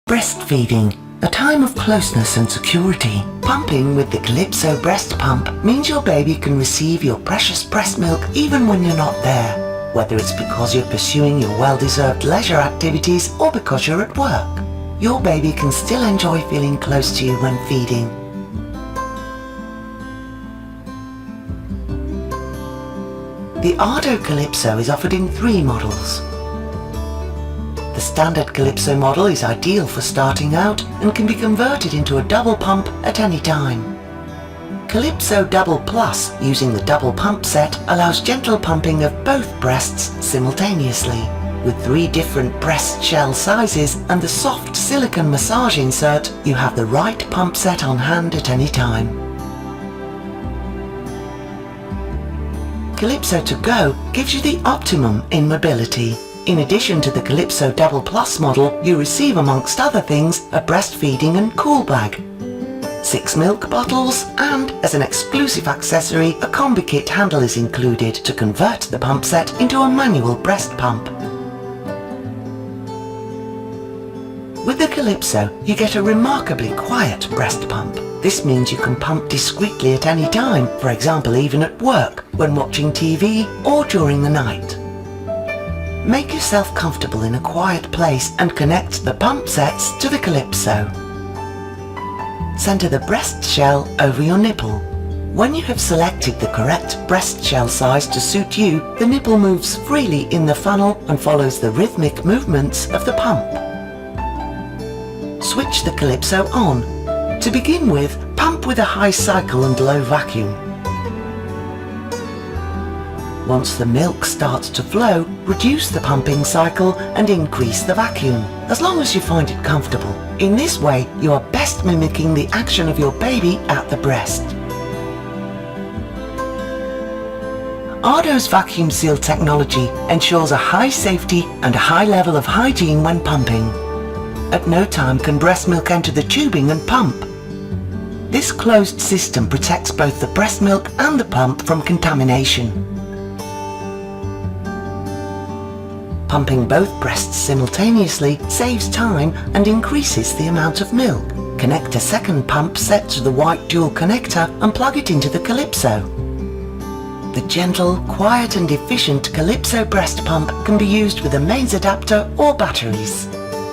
Breastfeeding, a time of closeness and security. Pumping with the Calypso breast pump means your baby can receive your precious breast milk even when you're not there, whether it's because you're pursuing your well-deserved leisure activities or because you're at work. Your baby can still enjoy feeling close to you when feeding. The Ardo Calypso is offered in 3 models. The standard Calypso model is ideal for starting out and can be converted into a double pump at any time. Calypso Double Plus, using the double pump set, allows gentle pumping of both breasts simultaneously. With 3 different breast shell sizes and the soft silicone massage insert, you have the right pump set on hand at any time. Calypso To Go gives you the optimum in mobility. In addition to the Calypso Double Plus model, you receive, amongst other things, a breastfeeding and cool bag, 6 milk bottles, and, as an exclusive accessory, a combi kit handle is included to convert the pump set into a manual breast pump. With the Calypso, you get a remarkably quiet breast pump. This means you can pump discreetly at any time, for example even at work, when watching TV, or during the night. Make yourself comfortable in a quiet place and connect the pump sets to the Calypso. Center the breast shell over your nipple. When you have selected the correct breast shell size to suit you, the nipple moves freely in the funnel and follows the rhythmic movements of the pump. Switch the Calypso on. To begin with, pump with a high cycle and low vacuum. Once the milk starts to flow, reduce the pumping cycle and increase the vacuum, as long as you find it comfortable. In this way, you are best mimicking the action of your baby at the breast. Ardo's vacuum seal technology ensures a high safety and a high level of hygiene when pumping. At no time can breast milk enter the tubing and pump. This closed system protects both the breast milk and the pump from contamination. Pumping both breasts simultaneously saves time and increases the amount of milk. Connect a second pump set to the white dual connector and plug it into the Calypso. The gentle, quiet and efficient Calypso breast pump can be used with a mains adapter or batteries.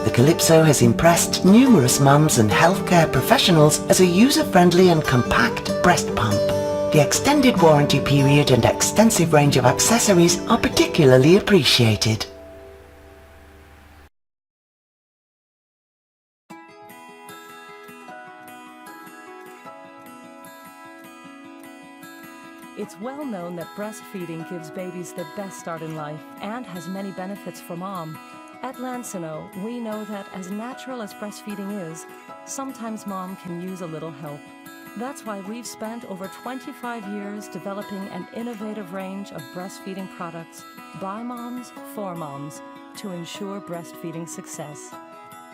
The Calypso has impressed numerous mums and healthcare professionals as a user-friendly and compact breast pump. The extended warranty period and extensive range of accessories are particularly appreciated. It's well known that breastfeeding gives babies the best start in life and has many benefits for mom. At Lansino, we know that as natural as breastfeeding is, sometimes mom can use a little help. That's why we've spent over 25 years developing an innovative range of breastfeeding products by moms, for moms, to ensure breastfeeding success.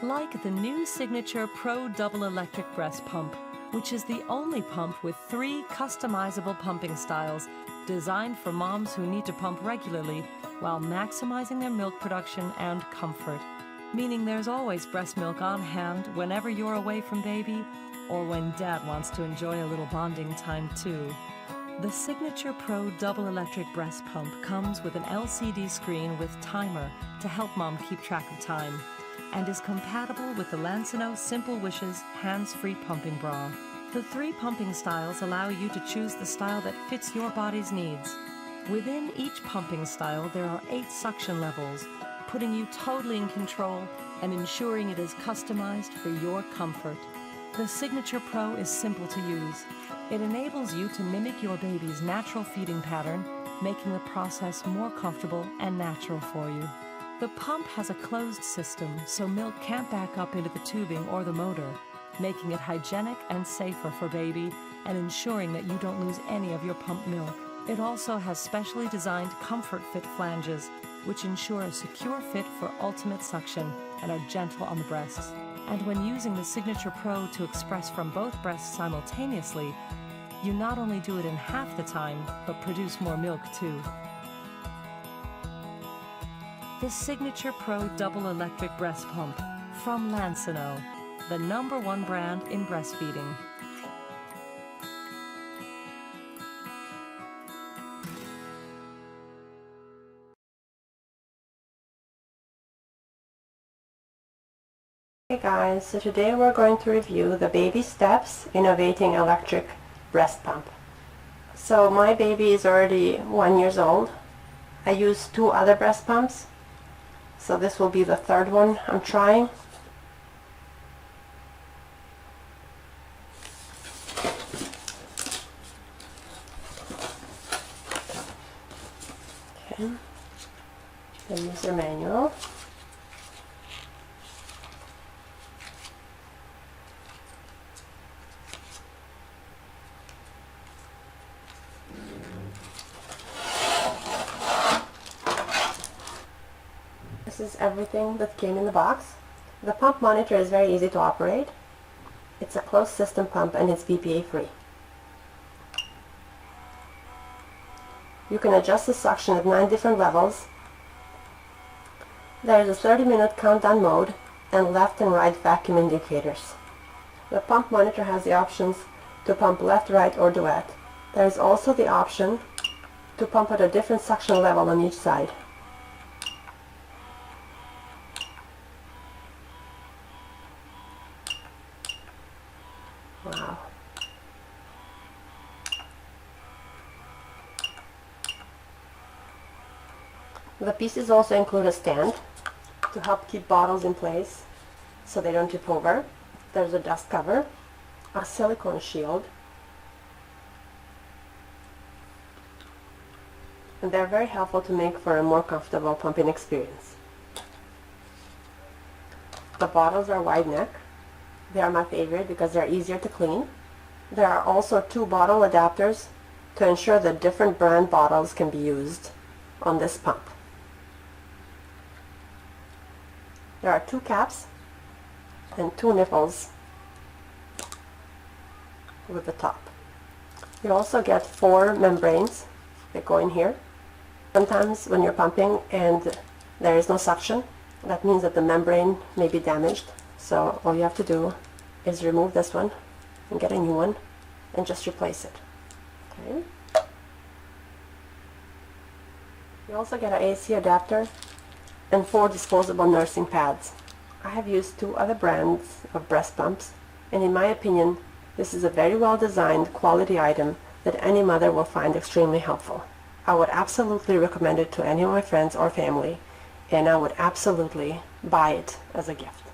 Like the new Signature Pro Double Electric Breast Pump, which is the only pump with 3 customizable pumping styles designed for moms who need to pump regularly while maximizing their milk production and comfort, meaning there's always breast milk on hand whenever you're away from baby or when dad wants to enjoy a little bonding time too. The Signature Pro Double Electric Breast Pump comes with an LCD screen with timer to help mom keep track of time, and is compatible with the Lansino Simple Wishes hands-free pumping bra. The 3 pumping styles allow you to choose the style that fits your body's needs. Within each pumping style, there are 8 suction levels, putting you totally in control and ensuring it is customized for your comfort. The Signature Pro is simple to use. It enables you to mimic your baby's natural feeding pattern, making the process more comfortable and natural for you. The pump has a closed system, so milk can't back up into the tubing or the motor, making it hygienic and safer for baby and ensuring that you don't lose any of your pump milk. It also has specially designed comfort fit flanges, which ensure a secure fit for ultimate suction and are gentle on the breasts. And when using the Signature Pro to express from both breasts simultaneously, you not only do it in half the time, but produce more milk too. The Signature Pro Double Electric Breast Pump, from Lansino, the #1 brand in breastfeeding. Hey guys, so today we're going to review the Baby Steps Innovating Electric Breast Pump. So my baby is already 1 year old. I used 2 other breast pumps, so this will be the 3rd one I'm trying. Okay, the user manual. This is everything that came in the box. The pump monitor is very easy to operate. It's a closed system pump and it's BPA free. You can adjust the suction at 9 different levels. There is a 30-minute countdown mode and left and right vacuum indicators. The pump monitor has the options to pump left, right or duet. There is also the option to pump at a different suction level on each side. Wow. The pieces also include a stand to help keep bottles in place so they don't tip over. There's a dust cover, a silicone shield, and they're very helpful to make for a more comfortable pumping experience. The bottles are wide neck. They are my favorite because they're easier to clean. There are also 2 bottle adapters to ensure that different brand bottles can be used on this pump. There are 2 caps and 2 nipples with the top. You also get 4 membranes that go in here. Sometimes when you're pumping and there is no suction, that means that the membrane may be damaged. So all you have to do is remove this one and get a new one and just replace it. Okay. You also get an AC adapter and 4 disposable nursing pads. I have used 2 other brands of breast pumps, and in my opinion this is a very well designed quality item that any mother will find extremely helpful. I would absolutely recommend it to any of my friends or family, and I would absolutely buy it as a gift.